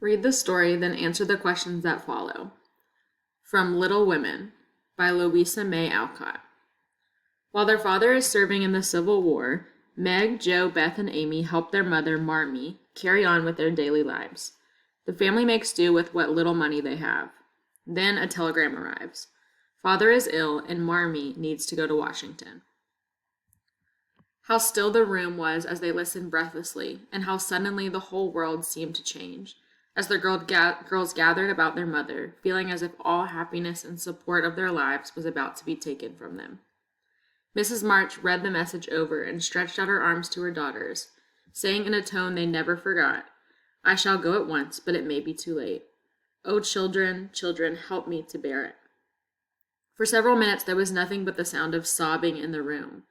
Read the story, then answer the questions that follow. From Little Women by Louisa May Alcott. While their father is serving in the Civil War, Meg, Jo, Beth, and Amy help their mother, Marmee, carry on with their daily lives. The family makes do with what little money they have. Then a telegram arrives. Father is ill, and Marmee needs to go to Washington. How still the room was as they listened breathlessly, and how suddenly the whole world seemed to change, as the girls gathered about their mother, feeling as if all happiness and support of their lives was about to be taken from them. Mrs. March read the message over and stretched out her arms to her daughters, saying in a tone they never forgot, "I shall go at once, but it may be too late. Oh, children, children, help me to bear it." For several minutes there was nothing but the sound of sobbing in the room,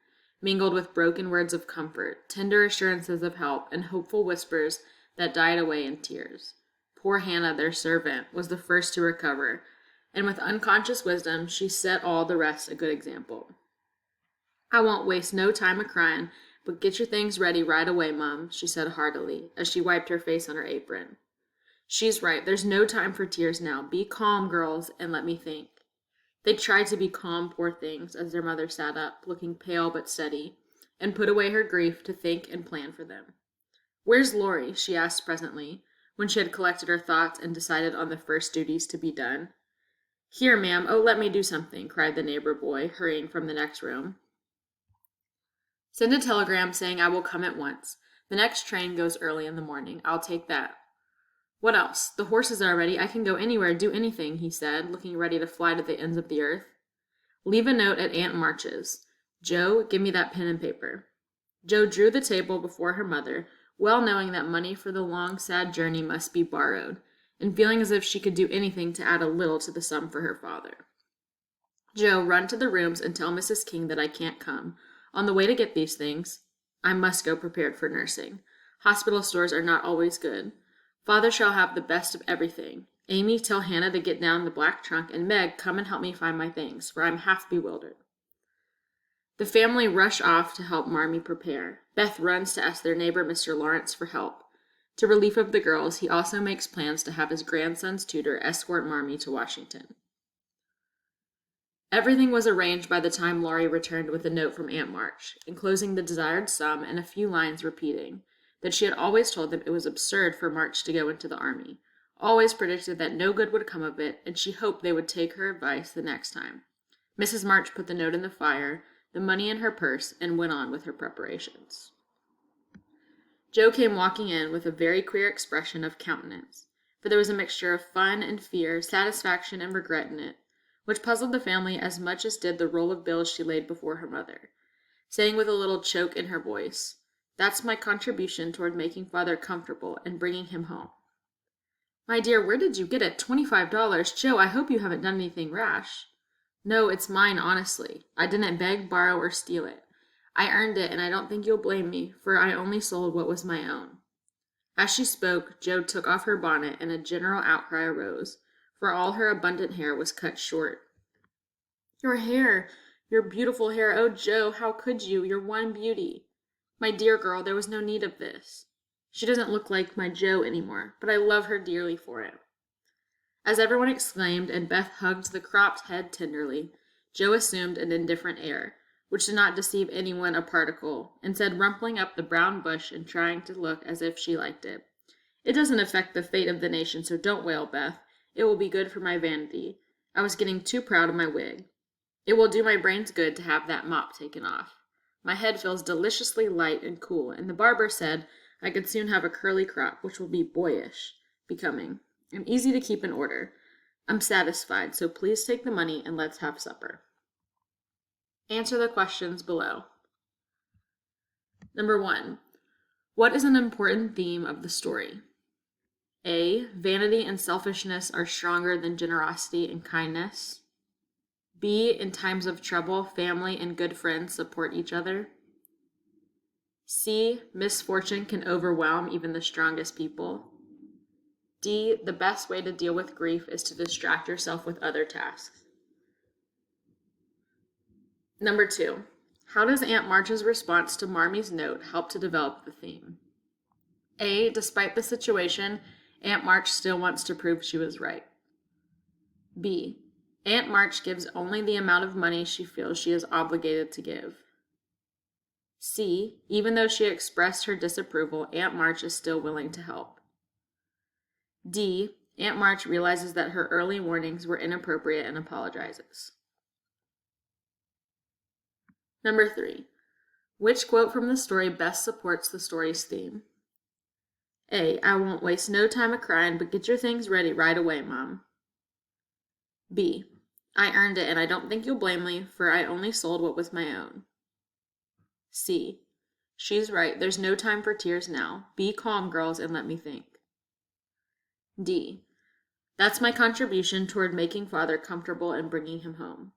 mingled with broken words of comfort, tender assurances of help, and hopeful whispers that died away in tears. Poor Hannah, their servant, was the first to recover, and with unconscious wisdom she set all the rest a good example. "I won't waste no time a-cryin', but get your things ready right away, Mum," she said heartily, as she wiped her face on her apron. "She's right, there's no time for tears now. Be calm, girls, and let me think." They tried to be calm, poor things, as their mother sat up, looking pale but steady, and put away her grief to think and plan for them. "Where's Laurie?" she asked presently, when she had collected her thoughts and decided on the first duties to be done. "Here, ma'am. Oh, let me do something," cried the neighbor boy, hurrying from the next room. "Send a telegram saying I will come at once. The next train goes early in the morning. I'll take that." "What else? The horses are ready. I can go anywhere, do anything," he said, looking ready to fly to the ends of the earth. "Leave a note at Aunt March's. Jo, give me that pen and paper." Jo drew the table before her mother, well knowing that money for the long, sad journey must be borrowed, and feeling as if she could do anything to add a little to the sum for her father. "Jo, run to the rooms and tell Mrs. King that I can't come. On the way to get these things, I must go prepared for nursing. Hospital stores are not always good. Father shall have the best of everything. Amy, tell Hannah to get down the black trunk, and Meg, come and help me find my things, for I'm half bewildered." The family rush off to help Marmee prepare. Beth runs to ask their neighbor, Mr. Lawrence, for help. To relief of the girls, he also makes plans to have his grandson's tutor escort Marmee to Washington. Everything was arranged by the time Laurie returned with a note from Aunt March, enclosing the desired sum and a few lines repeating that she had always told them it was absurd for March to go into the army, always predicted that no good would come of it, and she hoped they would take her advice the next time. Mrs. March put the note in the fire, the money in her purse, and went on with her preparations. Jo came walking in with a very queer expression of countenance, for there was a mixture of fun and fear, satisfaction and regret in it, which puzzled the family as much as did the roll of bills she laid before her mother, saying with a little choke in her voice, "That's my contribution toward making Father comfortable and bringing him home." "My dear, where did you get it? $25? Jo, I hope you haven't done anything rash." "No, it's mine, honestly. I didn't beg, borrow, or steal it. I earned it, and I don't think you'll blame me, for I only sold what was my own." As she spoke, Jo took off her bonnet, and a general outcry arose, for all her abundant hair was cut short. "Your hair! Your beautiful hair! Oh, Jo, how could you? Your one beauty!" "My dear girl, there was no need of this. She doesn't look like my Jo anymore, but I love her dearly for it." As everyone exclaimed and Beth hugged the cropped head tenderly, Jo assumed an indifferent air, which did not deceive anyone a particle, and said, rumpling up the brown bush and trying to look as if she liked it, "It doesn't affect the fate of the nation, so don't wail, Beth. It will be good for my vanity. I was getting too proud of my wig. It will do my brains good to have that mop taken off. My head feels deliciously light and cool, and the barber said I could soon have a curly crop, which will be boyish, becoming, and easy to keep in order. I'm satisfied, so please take the money and let's have supper." Answer the questions below. Number 1. What is an important theme of the story? A. Vanity and selfishness are stronger than generosity and kindness. B. In times of trouble, family and good friends support each other. C. Misfortune can overwhelm even the strongest people. D. The best way to deal with grief is to distract yourself with other tasks. Number 2. How does Aunt March's response to Marmee's note help to develop the theme? A. Despite the situation, Aunt March still wants to prove she was right. B. Aunt March gives only the amount of money she feels she is obligated to give. C. Even though she expressed her disapproval, Aunt March is still willing to help. D. Aunt March realizes that her early warnings were inappropriate and apologizes. Number 3. Which quote from the story best supports the story's theme? A. I won't waste no time a-crying, but get your things ready right away, Mom. B. I earned it, and I don't think you'll blame me, for I only sold what was my own. C. She's right, there's no time for tears now. Be calm, girls, and let me think. D. That's my contribution toward making Father comfortable and bringing him home.